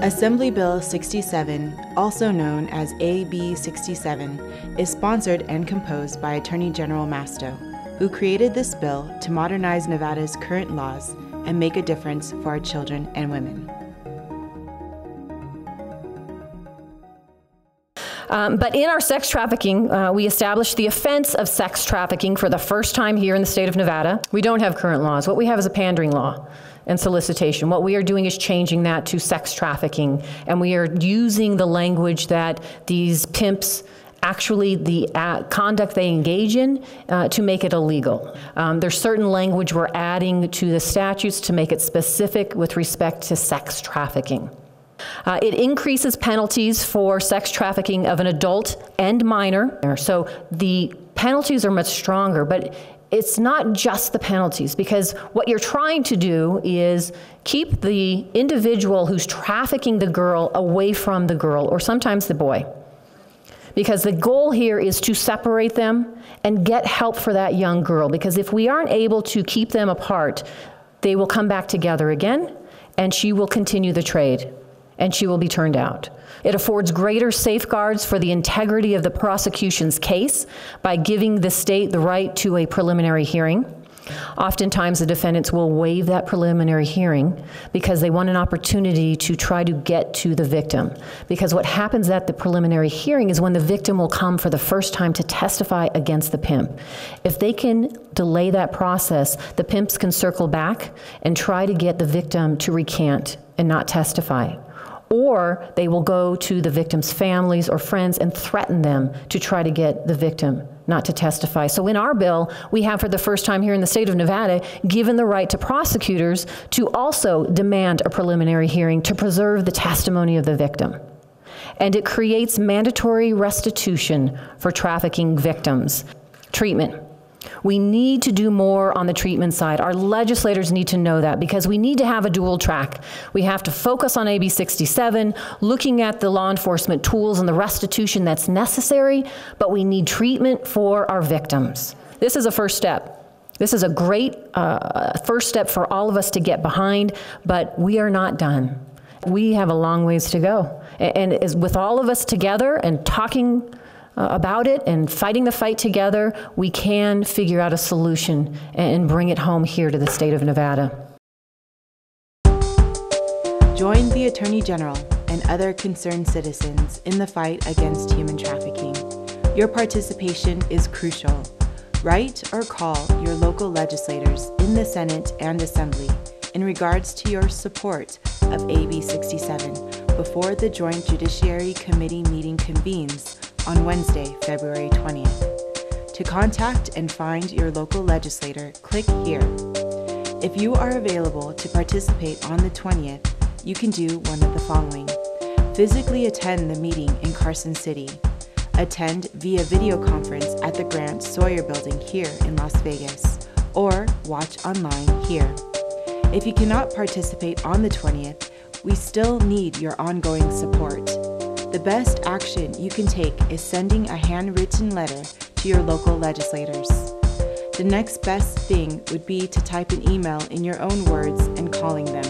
Assembly Bill 67, also known as AB67, is sponsored and composed by Attorney General Masto, who created this bill to modernize Nevada's current laws and make a difference for our children and women. But in our sex trafficking, we established the offense of sex trafficking for the first time here in the state of Nevada. We don't have current laws. What we have is a pandering law and solicitation. What we are doing is changing that to sex trafficking, and we are using the language that these pimps actually the conduct they engage in to make it illegal. There's certain language we're adding to the statutes to make it specific with respect to sex trafficking. It increases penalties for sex trafficking of an adult and minor. So the penalties are much stronger, but it's not just the penalties, because what you're trying to do is keep the individual who's trafficking the girl away from the girl, or sometimes the boy. Because the goal here is to separate them and get help for that young girl. Because if we aren't able to keep them apart, they will come back together again, and she will continue the trade, and she will be turned out. It affords greater safeguards for the integrity of the prosecution's case by giving the state the right to a preliminary hearing. Oftentimes the defendants will waive that preliminary hearing because they want an opportunity to try to get to the victim. Because what happens at the preliminary hearing is when the victim will come for the first time to testify against the pimp. If they can delay that process, the pimps can circle back and try to get the victim to recant and not testify. Or they will go to the victim's families or friends and threaten them to try to get the victim not to testify. So in our bill, we have for the first time here in the state of Nevada given the right to prosecutors to also demand a preliminary hearing to preserve the testimony of the victim. And it creates mandatory restitution for trafficking victims. Treatment. We need to do more on the treatment side. Our legislators need to know that, because we need to have a dual track. We have to focus on AB67, looking at the law enforcement tools and the restitution that's necessary, but we need treatment for our victims. This is a first step. This is a great first step for all of us to get behind, but we are not done. We have a long ways to go. And as with all of us together and talking about it and fighting the fight together, we can figure out a solution and bring it home here to the state of Nevada. Join the Attorney General and other concerned citizens in the fight against human trafficking. Your participation is crucial. Write or call your local legislators in the Senate and Assembly in regards to your support of AB67 before the Joint Judiciary Committee meeting convenes on Wednesday, February 20th. To contact and find your local legislator, click here. If you are available to participate on the 20th, you can do one of the following. Physically attend the meeting in Carson City. Attend via video conference at the Grant Sawyer building here in Las Vegas, or watch online here. If you cannot participate on the 20th, we still need your ongoing support. The best action you can take is sending a handwritten letter to your local legislators. The next best thing would be to type an email in your own words and calling them.